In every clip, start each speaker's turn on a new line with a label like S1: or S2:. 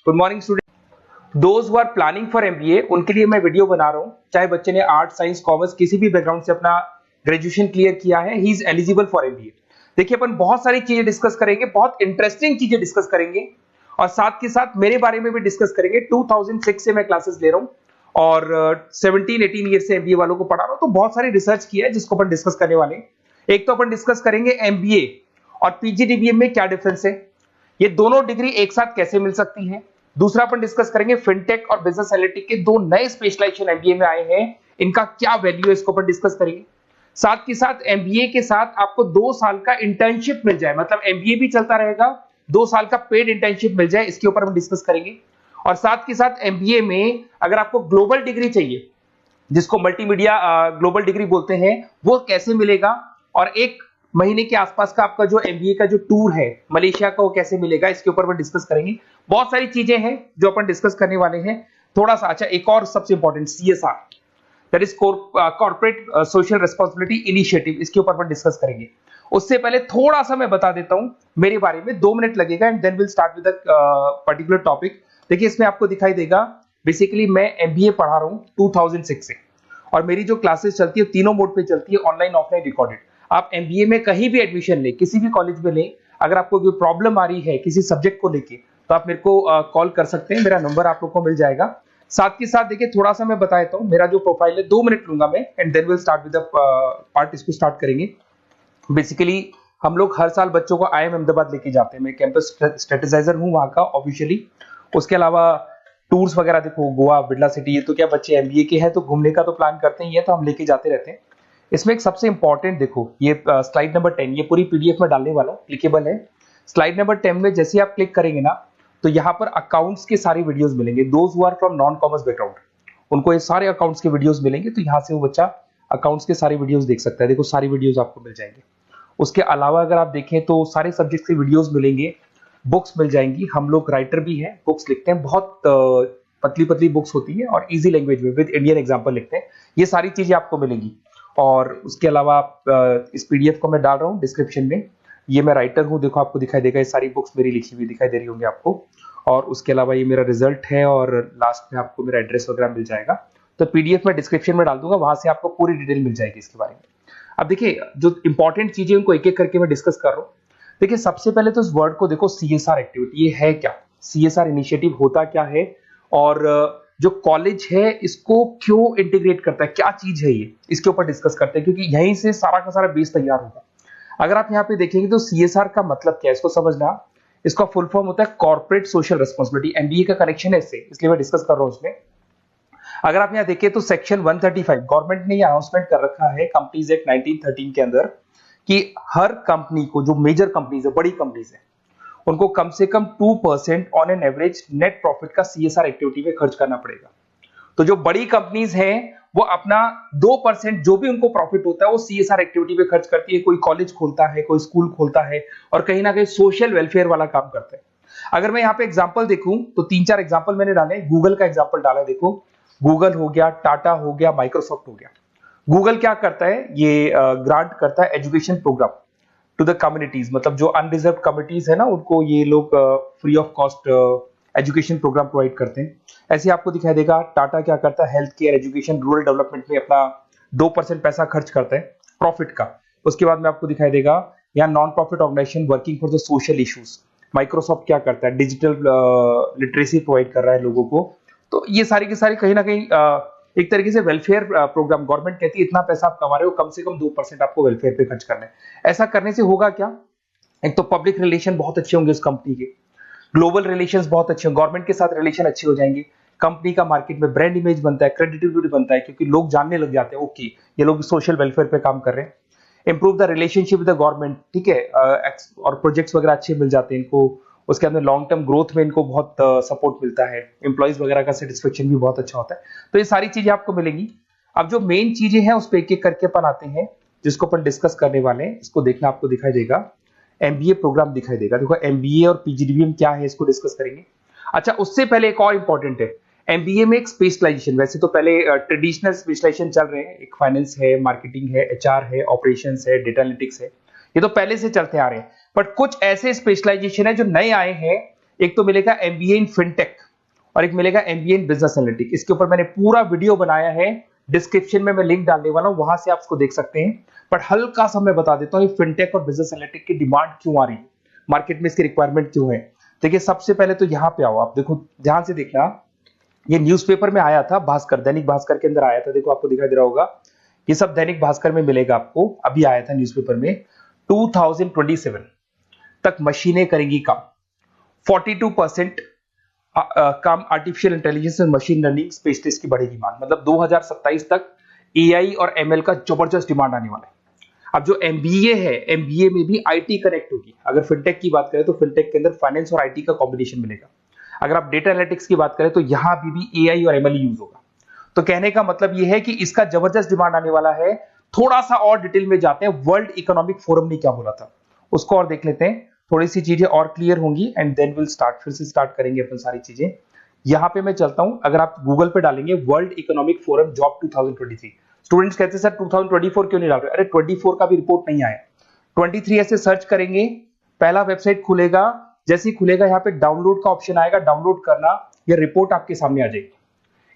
S1: Good morning student. Those who are planning for MBA उनके लिए मैं वीडियो बना रहा हूं। चाहे बच्चे ने आर्ट, साइंस, कॉमर्स किसी भी बैकग्राउंड से अपना ग्रेजुएशन क्लियर किया है, he is eligible for MBA. देखिए अपन बहुत सारी चीजें डिस्कस करेंगे, बहुत इंटरेस्टिंग चीजें डिस्कस करेंगे और साथ के साथ मेरे बारे में भी डिस्कस करेंगे। 2006 से मैं क्लासेस ले रहा हूं और 17-18 ईयर से एमबीए वालों को पढ़ा रहा हूं, तो बहुत सारी रिसर्च की है जिसको अपन डिस्कस करने वाले हैं। एक तो अपन डिस्कस करेंगे एमबीए और पीजीडीबीएम में क्या डिफरेंस है, ये दोनों डिग्री एक साथ कैसे मिल सकती है। दूसरा अपन डिस्कस करेंगे फिनटेक और बिजनेस एनालिटिक के दो नए स्पेशलाइजेशन एमबीए में आए हैं, इनका क्या वैल्यू है इसको अपन डिस्कस करेंगे। साथ के साथ एमबीए के साथ आपको 2 साल का इंटर्नशिप मिल जाए, मतलब एमबीए भी चलता रहेगा, 2 साल का पेड इंटर्नशिप मिल जाए, इसके ऊपर हम डिस्कस करेंगे। और साथ के साथ एमबीए में अगर आपको ग्लोबल डिग्री चाहिए, जिसको मल्टीमीडिया ग्लोबल डिग्री बोलते हैं, वो कैसे मिलेगा, और 1 महीने के आसपास का आपका जो एमबीए का जो टूर है मलेशिया का, वो कैसे मिलेगा, इसके ऊपर अपन डिस्कस करेंगे। बहुत सारी चीजें हैं जो अपन डिस्कस करने वाले हैं। थोड़ा सा अच्छा, एक और सबसे important CSR, that is corporate social responsibility initiative, इसके ऊपर अपन डिस्कस करेंगे। उससे पहले थोड़ा सा मैं बता देता हूं मेरे बारे में, 2 मिनट लगेगा and then will start with particular topic. देखिए इसमें आपको दिखाई देगा, बेसिकली मैं एमबीए पढ़ा रहा हूं 2006 से और मेरी जो क्लासेस चलती है तीनों मोड पे चलती है, ऑनलाइन, ऑफलाइन, रिकॉर्डेड। आप एमबीए में कहीं भी एडमिशन लें, किसी भी कॉलेज में लें, अगर आपको कोई प्रॉब्लम आ रही है किसी सब्जेक्ट को लेके, तो आप मेरे को कॉल कर सकते हैं, मेरा नंबर आप लोग को मिल जाएगा। साथ के साथ देखिए थोड़ा सा मैं बता देता हूँ, मेरा जो प्रोफाइल है 2 मिनट लूंगा मैं and then will start with the part, इसको स्टार्ट करेंगे। बेसिकली हम लोग हर साल बच्चों को आईएम अहमदाबाद लेके जाते हैं, मैं कैंपस स्ट्रेटेजाइजर हूँ वहाँ का ऑफिशियली। उसके अलावा टूर्स वगैरह, देखो गोवा, बिरला सिटी, ये तो क्या बच्चे एमबीए के हैं तो घूमने का तो प्लान करते ही है, तो हम लेके जाते रहते हैं। इसमें एक सबसे इंपॉर्टेंट देखो, ये स्लाइड नंबर 10, ये पूरी पीडीएफ में डालने वाला हूँ, क्लिकेबल है। स्लाइड नंबर 10 में जैसे आप क्लिक करेंगे ना, तो यहाँ पर अकाउंट्स के सारी वीडियोस मिलेंगे। Those who are from non commerce background, उनको ये सारे अकाउंट्स के वीडियोस मिलेंगे, तो यहाँ से वो बच्चा अकाउंट्स के सारे वीडियोस देख सकता है। देखो सारी वीडियोस आपको मिल जाएंगे। उसके अलावा अगर आप देखें तो सारे सब्जेक्ट के वीडियोस मिलेंगे, बुक्स मिल जाएंगी। हम लोग राइटर भी हैं, बुक्स लिखते हैं, बहुत पतली पतली बुक्स होती है और इजी लैंग्वेज में विद इंडियन एग्जांपल लिखते हैं। ये सारी चीजें आपको मिलेंगी। और उसके अलावा इस पीडीएफ को मैं डाल रहा हूँ डिस्क्रिप्शन में, ये मैं राइटर हूँ, देखो आपको दिखाई देगा, ये सारी बुक्स मेरी लिखी हुई दिखाई दे रही होंगी आपको। और उसके अलावा ये मेरा रिजल्ट है और लास्ट में आपको मेरा एड्रेस वगैरह मिल जाएगा। तो पीडीएफ में डिस्क्रिप्शन में डाल दूंगा, वहां से आपको पूरी डिटेल मिल जाएगी इसके बारे में। अब देखिए जो इंपॉर्टेंट चीजें उनको एक एक करके मैं डिस्कस कर रहा हूँ। देखिए सबसे पहले तो इस वर्ड को देखो, सीएसआर एक्टिविटी, ये है क्या, सीएसआर इनिशिएटिव होता क्या है, और जो कॉलेज है इसको क्यों इंटीग्रेट करता है, क्या चीज है ये, इसके ऊपर डिस्कस करते हैं, क्योंकि यहीं से सारा का सारा बेस तैयार होगा। अगर आप यहाँ पे देखेंगे तो सीएसआर का मतलब क्या है, इसको समझना। इसका फुल फॉर्म होता है कॉर्पोरेट सोशल रिस्पांसिबिलिटी। एमबीए का कनेक्शन है इससे, इसलिए मैं डिस्कस कर रहा हूँ इसमें। अगर आप यहाँ देखें तो सेक्शन 135, गवर्नमेंट ने ये अनाउंसमेंट कर रखा है कंपनीज एक्ट 1913 के अंदर, कि हर कंपनी को, जो मेजर कंपनीज है, बड़ी कंपनीज है, उनको कम से कम 2% on an average net profit का सीएसआर एक्टिविटी में खर्च करना पड़ेगा। तो जो बड़ी कंपनीज हैं वो अपना 2% जो भी उनको प्रॉफिट होता है वो सीएसआर एक्टिविटी पे खर्च करती है। कोई कॉलेज खोलता है, कोई स्कूल खोलता है और कहीं ना कहीं सोशल वेलफेयर वाला काम करता है। अगर मैं यहाँ पे एग्जांपल देखूं तो 3-4 एग्जांपल मैंने डाले। गूगल का एग्जांपल डाला, देखो गूगल हो गया, टाटा हो गया, माइक्रोसॉफ्ट हो गया। गूगल क्या करता है, ये ग्रांट करता है education program to the communities, मतलब जो अनरिजर्व कम्युनिटीज है ना, उनको ये लोग free of cost education program provide करते हैं। ऐसे आपको दिखाई देगा टाटा क्या करता है, health care, education, rural development में अपना 2% पैसा खर्च करता है प्रॉफिट का। उसके बाद में आपको दिखाई देगा यहाँ non profit organisation working for the social issues. Microsoft क्या करता है, डिजिटल लिटरेसी प्रोवाइड कर रहा है लोगों को। तो ये सारी के सारी कहीं ना कहीं एक तरीके से वेलफेयर प्रोग्राम, गवर्नमेंट कहती है इतना पैसा आप कमा रहे हो, कम से कम 2% आपको वेलफेयर पे खर्च करना है। ऐसा करने से होगा क्या, एक तो पब्लिक रिलेशन बहुत अच्छे होंगे उस कंपनी के, ग्लोबल रिलेशंस बहुत अच्छे होंगे, गवर्नमेंट के साथ रिलेशन अच्छे हो जाएंगे, कंपनी का मार्केट में ब्रांड इमेज बनता है, क्रेडिबिलिटी बनता है, क्योंकि लोग जानने लग जाते हैं ओके ये लोग सोशल वेलफेयर पे काम कर रहे हैं। Improve the relationship with the government, ठीक है, और प्रोजेक्ट्स वगैरह अच्छे मिल जाते हैं इनको। उसके अंदर लॉन्ग टर्म ग्रोथ में इनको बहुत सपोर्ट मिलता है, एम्प्लॉइज वगैरह का सेटिस्फेक्शन भी बहुत अच्छा होता है। तो ये सारी चीजें आपको मिलेंगी। अब जो मेन चीजें हैं उस पर एक एक करके अपन आते हैं, जिसको अपन डिस्कस करने वाले हैं। इसको देखना, आपको दिखाई देगा एमबीए प्रोग्राम दिखाई देगा। देखो एमबीए और पीजीडीबीएम क्या है, इसको डिस्कस करेंगे। अच्छा, उससे पहले एक और इंपॉर्टेंट है, एमबीए में एक स्पेशलाइजेशन, वैसे तो पहले ट्रेडिशनल स्पेशलाइजेशन चल रहे हैं, एक फाइनेंस है, मार्केटिंग है, एचआर है, ऑपरेशंस है, डेटा एनालिटिक्स है, ये तो पहले से चलते आ रहे हैं। बट कुछ ऐसे स्पेशलाइजेशन है जो नए आए हैं, एक तो मिलेगा एमबीए इन फिनटेक और एक मिलेगा एमबीए इन बिजनेस एनालिटिक्स। इसके ऊपर मैंने पूरा वीडियो बनाया है, डिस्क्रिप्शन में मैं लिंक डालने वाला हूं, वहां से आप उसको देख सकते हैं। बट हल्का सा मैं बता देता हूं फिनटेक और बिजनेस एनालिटिक्स की डिमांड क्यों आ रही है, मार्केट में इसकी रिक्वायरमेंट क्यों है। देखिए सबसे पहले तो यहाँ पे आओ, आप देखो ध्यान से देखना, ये न्यूज़पेपर में आया था, भास्कर, दैनिक भास्कर के अंदर आया था। देखो आपको दिखाई दे रहा होगा, ये सब दैनिक भास्कर में मिलेगा आपको, अभी आया था न्यूज़पेपर में। 2027 तक मशीनें करेंगी काम, 42% काम आर्टिफिशियल इंटेलिजेंस और मशीन लर्निंग स्पेशलिस्ट की बढ़ेगी मांग। मतलब 2027 तक एआई और एमएल का जबरदस्त डिमांड आने वाला है। अब जो एमबीए है, एमबीए में भी आईटी कनेक्ट होगी। अगर फिनटेक की बात करें तो फिनटेक के अंदर फाइनेंस और आईटी का कॉम्बिनेशन मिलेगा। अगर आप डेटा एनालिटिक्स की बात करें तो यहां भी एआई और एमएल यूज होगा। तो कहने का मतलब यह है कि इसका जबरदस्त डिमांड आने वाला है। थोड़ा सा और डिटेल में जाते हैं, वर्ल्ड इकोनॉमिक फोरम ने क्या बोला था उसको और देख लेते हैं, थोड़ी सी चीजें और क्लियर होंगी एंड देन विल स्टार्ट, फिर से स्टार्ट करेंगे अपन सारी चीजें। यहां पे मैं चलता हूं, अगर आप गूगल पे डालेंगे world economic forum job 2023, students कहते हैं सर 2024 क्यों नहीं डाल रहे? अरे 24 का भी रिपोर्ट नहीं आया, 23 ऐसे सर्च करेंगे, पहला वेबसाइट खुलेगा, जैसे ही खुलेगा यहाँ पे डाउनलोड का ऑप्शन आएगा, डाउनलोड करना, ये रिपोर्ट आपके सामने आ जाएगी।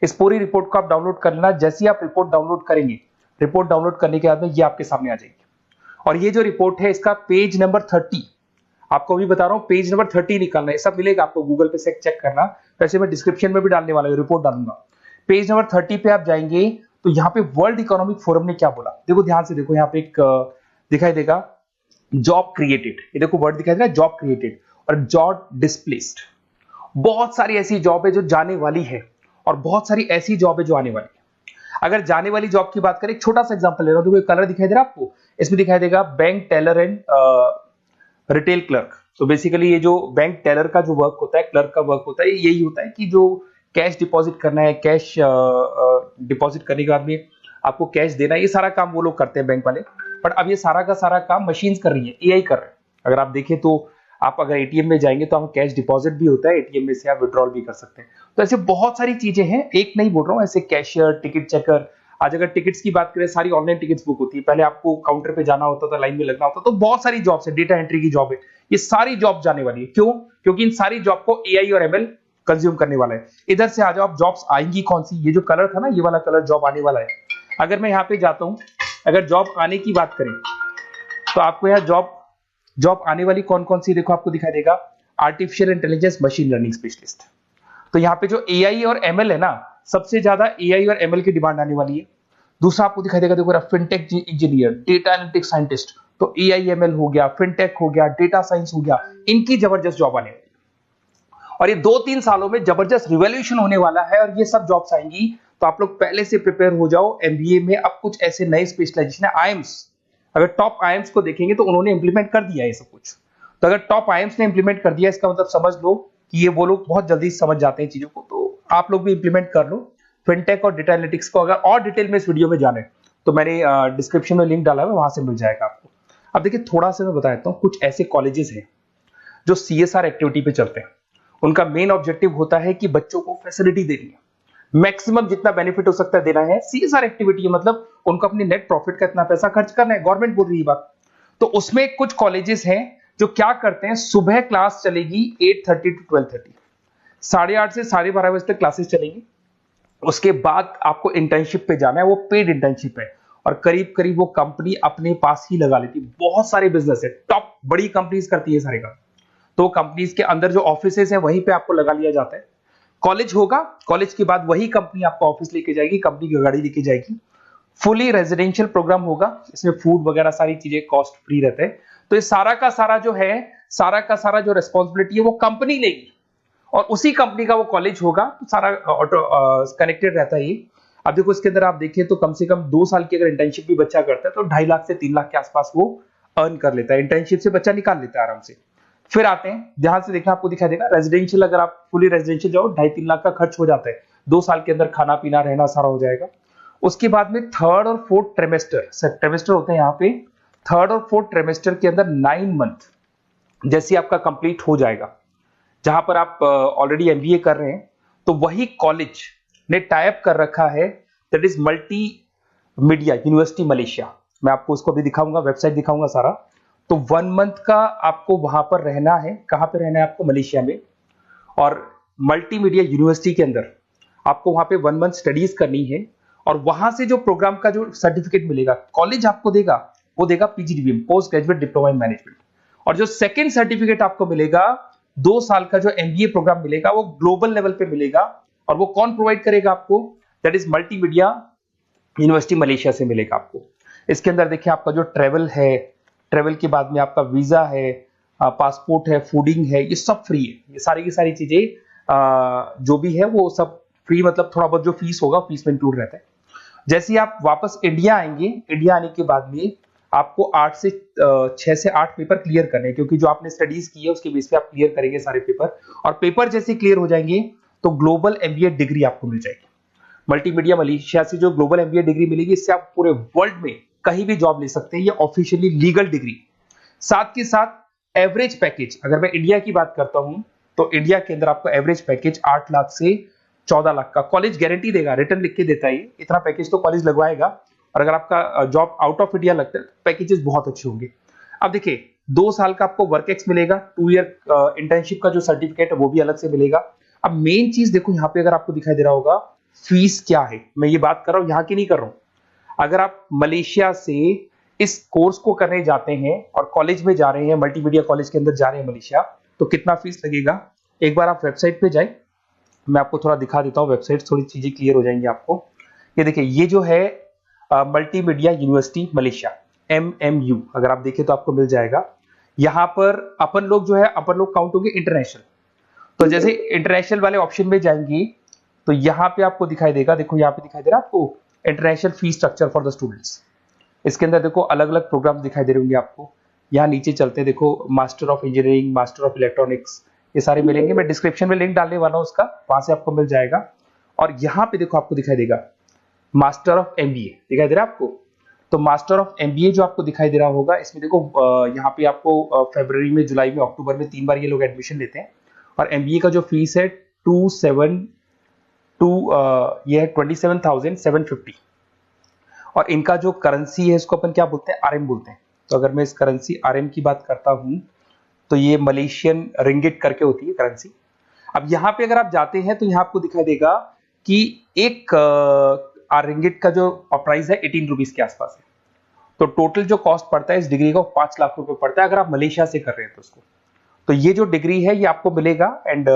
S1: इस पूरी रिपोर्ट को आप डाउनलोड कर लेना। जैसे ही आप रिपोर्ट डाउनलोड करेंगे, रिपोर्ट डाउनलोड करने के बाद में ये आपके सामने आ जाएगी। और ये जो रिपोर्ट है इसका पेज नंबर 30, आपको भी बता रहा हूं, पेज नंबर 30 निकालना है, सब मिलेगा आपको गूगल पे से चेक करना। वैसे मैं डिस्क्रिप्शन में भी डालने वाला हूं, रिपोर्ट डालूंगा। पेज नंबर 30 पे आप जाएंगे तो यहाँ पे वर्ल्ड इकोनॉमिक फोरम ने क्या बोला, देखो ध्यान से देखो, यहाँ पे एक दिखाई देगा जॉब क्रिएटेड, ये देखो वर्ड दिखाई दे रहा है जॉब क्रिएटेड और जॉब डिस्प्लेस्ड। बहुत सारी ऐसी जॉब है जो जाने वाली है और बहुत सारी ऐसी जॉब है जो आने वाली है। अगर जाने वाली जॉब की बात करें, एक छोटा सा एग्जांपल ले रहा हूं, देखो कलर दिखाई दे रहा है आपको, इसमें दिखाई देगा bank teller and retail clerk. तो बेसिकली ये जो बैंक टेलर का जो वर्क होता है, क्लर्क का वर्क होता है, यही होता है कि जो कैश डिपॉजिट करना है, कैश डिपॉजिट करने के बाद में आपको कैश देना है, ये सारा काम वो लोग करते हैं बैंक वाले। बट अब ये सारा का सारा काम मशीन्स कर रही है, एआई कर रहे हैं। अगर आप देखें तो आप अगर एटीएम में जाएंगे तो आपको कैश डिपॉजिट भी होता है, एटीएम में से आप विड्रॉल भी कर सकते हैं। तो ऐसे बहुत सारी चीजें हैं, एक नहीं बोल रहा हूँ, ऐसे कैशियर, टिकट चेकर। आज अगर टिकट्स की बात करें, सारी ऑनलाइन टिकट्स बुक होती है, पहले आपको काउंटर पे जाना होता था, लाइन में लगना होता, तो बहुत सारी जॉब्स है, डेटा एंट्री की जॉब है, ये सारी जॉब जाने वाली है। क्यों? क्योंकि इन सारी जॉब को एआई और एमएल कंज्यूम करने वाला है। इधर से आ जाओ, आप जॉब्स आएंगी कौन सी, ये जो कलर था ना, ये वाला कलर जॉब आने वाला है। अगर मैं यहाँ पे जाता हूं, अगर जॉब आने की बात करें तो आपको यहाँ जॉब आने वाली कौन कौन सी, देखो आपको दिखाई देगा artificial intelligence machine learning specialist. तो यहाँ पे जो एआई और एमएल है ना, सबसे ज्यादा एआई और एमएल की डिमांड आने वाली है। दूसरा आपको दिखाई देगा, देखो fintech engineer, data analytics scientist, तो एआई एमएल हो गया, फिनटेक हो गया, डेटा साइंस हो गया, इनकी जबरदस्त जॉब आने वाली है। और ये 2-3 सालों में जबरदस्त रिवॉल्यूशन होने वाला है और ये सब जॉब्स आएंगी। तो आप लोग पहले से प्रिपेयर हो जाओ। एमबीए में अब कुछ ऐसे नए स्पेशलाइजेशन है, आईएम्स, अगर टॉप आईएम्स को देखेंगे तो उन्होंने इंप्लीमेंट कर दिया है ये सब कुछ। तो अगर टॉप आईएम्स ने इंप्लीमेंट कर दिया, इसका मतलब समझ लो कि ये वो लोग बहुत जल्दी समझ जाते हैं चीजों को, तो आप लोग भी इंप्लीमेंट कर लो फिनटेक और डेटा एनालिटिक्स को। अगर और डिटेल में इस वीडियो में जाने तो मैंने डिस्क्रिप्शन में लिंक डाला है, वहां से मिल जाएगा आपको। अब देखिए थोड़ा सा मैं बता देता हूँ, कुछ ऐसे कॉलेजेस हैं जो सीएसआर एक्टिविटी पे चलते हैं। उनका मेन ऑब्जेक्टिव होता है कि बच्चों को फैसिलिटी देनी है, मैक्सिमम जितना बेनिफिट हो सकता है देना है। सीएसआर एक्टिविटी मतलब उनको अपनी नेट प्रॉफिट का इतना पैसा खर्च करना है, गवर्नमेंट बोल रही है बात। तो उसमें कुछ कॉलेजेस हैं जो क्या करते हैं, सुबह क्लास चलेगी 8:30 to 12:30, 8:30 से 12:30 बजे तक क्लासेस चलेंगी। उसके बाद आपको इंटर्नशिप पे जाना है, वो पेड इंटर्नशिप है और करीब करीब वो कंपनी अपने पास ही लगा लेती है। बहुत सारे बिजनेस है, टॉप बड़ी कंपनीज करती है सारे काम। तो कंपनीज के अंदर जो ऑफिसेज है वहीं पे आपको लगा लिया जाता है। कॉलेज होगा, कॉलेज के बाद वही कंपनी आपको ऑफिस लेके जाएगी, कंपनी की गाड़ी लेके जाएगी। फुली रेजिडेंशियल प्रोग्राम होगा, इसमें फूड वगैरह सारी चीजें कॉस्ट फ्री रहते हैं। तो ये सारा का सारा जो है, सारा का सारा जो रेस्पॉन्सिबिलिटी है वो कंपनी लेगी और उसी कंपनी का वो कॉलेज होगा। तो सारा ऑटो कनेक्टेड रहता है ये। अब देखो इसके अंदर आप देखें तो कम से कम 2 साल की अगर इंटर्नशिप भी बच्चा करता है तो 2.5 लाख से 3 लाख के आसपास वो अर्न कर लेता है, इंटर्नशिप से बच्चा निकाल लेता है आराम से। फिर आते हैं, ध्यान से देखना, आपको दिखाई देगा रेजिडेंशियल, अगर आप फुली रेजिडेंशियल जाओ 2.5-3 लाख का खर्च हो जाता है। 2 साल के अंदर खाना पीना रहना सारा हो जाएगा। उसके बाद में थर्ड और फोर्थ ट्रेमेस्टर होते हैं यहाँ पे। थर्ड और फोर्थ ट्रेमेस्टर के अंदर 9 मंथ जैसे आपका कंप्लीट हो जाएगा, जहां पर आप ऑलरेडी एमबीए कर रहे हैं, तो वही कॉलेज ने टाइप कर रखा है, that is multi media university Malaysia. मैं आपको उसको भी दिखाऊंगा, वेबसाइट दिखाऊंगा सारा। तो 1 मंथ का आपको वहां पर रहना है। कहां पे रहना है आपको? मलेशिया में। और मल्टीमीडिया यूनिवर्सिटी के अंदर आपको वहां पे 1 मंथ स्टडीज करनी है और वहां से जो प्रोग्राम का जो सर्टिफिकेट मिलेगा कॉलेज आपको देगा, वो देगा PGDBM, post graduate diploma in management. और जो सेकंड सर्टिफिकेट आपको मिलेगा 2 साल का जो एमबीए प्रोग्राम मिलेगा वो ग्लोबल लेवल पे मिलेगा। और वो कौन प्रोवाइड करेगा आपको? That is multimedia university Malaysia से मिलेगा आपको। इसके अंदर देखिए आपका जो ट्रेवल है, ट्रेवल के बाद में आपका वीजा है, पासपोर्ट है, फूडिंग है, ये सब फ्री है। ये सारी की सारी चीजें जो भी है वो सब फ्री, मतलब थोड़ा बहुत जो फीस होगा फीस में इंक्लूड रहता है। जैसे ही आप वापस इंडिया आएंगे, इंडिया आने के बाद में आपको 6 से 8 पेपर क्लियर करने हैं, क्योंकि जो आपने स्टडीज की है उसके बेस पे आप क्लियर करेंगे सारे पेपर। और पेपर जैसे क्लियर हो जाएंगे तो ग्लोबल एमबीए डिग्री आपको मिल जाएगी। मल्टीमीडिया मलेशिया से जो ग्लोबल एमबीए डिग्री मिलेगी, इससे आप पूरे वर्ल्ड में कहीं भी जॉब ले सकते हैं। ये ऑफिशियली लीगल डिग्री। साथ के साथ एवरेज पैकेज, अगर मैं इंडिया की बात करता हूं तो इंडिया के अंदर आपको एवरेज पैकेज 8 लाख से 14 लाख का कॉलेज गारंटी देगा, रिटर्न लिख के देता है। इतना पैकेज तो कॉलेज लगवाएगा। और अगर आपका जॉब आउट ऑफ इंडिया लगता है तो पैकेजेस बहुत अच्छे होंगे। अब देखिए 2 साल का आपको वर्क एक्स मिलेगा, 2 ईयर इंटर्नशिप का जो सर्टिफिकेट है वो भी अलग से मिलेगा। अब मेन चीज देखो यहाँ पे, अगर आपको दिखाई दे रहा होगा फीस क्या है, मैं ये बात कर रहा हूं यहाँ की नहीं कर रहा हूं। अगर आप मलेशिया से इस कोर्स को करने जाते हैं और कॉलेज में जा रहे हैं, मल्टीमीडिया कॉलेज के अंदर जा रहे हैं मलेशिया, तो कितना फीस लगेगा? एक बार आप वेबसाइट पे जाए, मैं आपको थोड़ा दिखा देता हूँ, वेबसाइट थोड़ी चीजें क्लियर हो जाएंगी आपको। ये देखिए, ये जो है मल्टीमीडिया यूनिवर्सिटी मलेशिया, MMU, अगर आप देखें तो आपको मिल जाएगा। यहाँ पर अपन लोग जो है, अपन लोग काउंट होंगे इंटरनेशनल। तो जैसे इंटरनेशनल वाले ऑप्शन में जाएंगे तो यहाँ पे आपको दिखाई देगा, देखो यहाँ पे दिखाई दे रहा है आपको international fee structure for the students. इसके अंदर देखो अलग अलग प्रोग्राम दिखाई दे रहे होंगे आपको। यहाँ नीचे चलते हैं, देखो master of engineering, master of electronics, ये सारे मिलेंगे। मैं डिस्क्रिप्शन में लिंक डालने वाला हूँ उसका, वहां से आपको मिल जाएगा। और यहाँ पे देखो आपको दिखाई देगा मास्टर ऑफ एमबीए, दिखाई दे रहा है आपको। तो मास्टर ऑफ एमबीए जो आपको दिखाई दे रहा होगा, इसमें देखो यहाँ पे आपको फरवरी में, जुलाई में, अक्टूबर में 3 बार ये लोग एडमिशन लेते हैं। और एमबीए का जो फीस है 27,750। और इनका जो करेंसी है इसको अपन क्या बोलते हैं? RM बोलते हैं। तो अगर मैं इस करेंसी RM की बात करता हूं तो ये मलेशियन रिंगिट करके होती है करेंसी। अब यहाँ पे अगर आप जाते हैं तो यहाँ आपको दिखाई देगा कि एक रिंगिट का जो प्राइस है 18 रुपीज के आसपास है। तो टोटल जो कॉस्ट पड़ता है इस डिग्री का 5 लाख रुपए पड़ता है, अगर आप मलेशिया से कर रहे हैं तो उसको। तो ये जो डिग्री है ये आपको मिलेगा and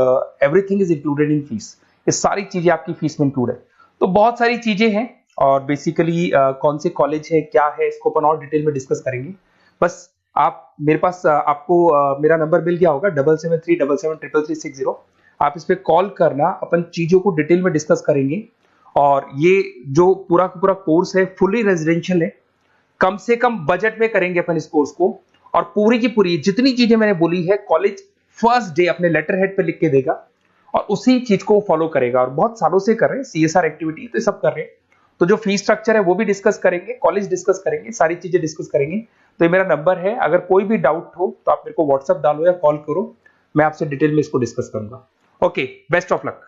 S1: everything is included in fees. ये सारी चीजें आपकी फीस में इंक्लूड है। तो बहुत सारी चीजें हैं और बेसिकली कौन से कॉलेज है, क्या है, इसको अपन और डिटेल में डिस्कस करेंगे। बस आप मेरे पास आपको मेरा नंबर मिल गया होगा 7737773360। आप इस पे कॉल करना, अपन चीजों को डिटेल में डिस्कस करेंगे। और ये जो पूरा का पूरा कोर्स है फुली रेजिडेंशियल है, कम से कम बजट में करेंगे अपन इस कोर्स को। और पूरी की पूरी जितनी चीजें मैंने बोली है कॉलेज फर्स्ट डे अपने लेटर हेड पे लिख के देगा और उसी चीज को फॉलो करेगा। और बहुत सालों से कर रहे हैं, CSR एक्टिविटी तो सब कर रहे हैं। तो जो फीस स्ट्रक्चर है वो भी डिस्कस करेंगे, कॉलेज डिस्कस करेंगे, सारी चीजें डिस्कस करेंगे। तो ये मेरा नंबर है, अगर कोई भी डाउट हो तो आप मेरे को व्हाट्सएप डालो या कॉल करो, मैं आपसे डिटेल में इसको डिस्कस करूंगा। Okay, best of luck.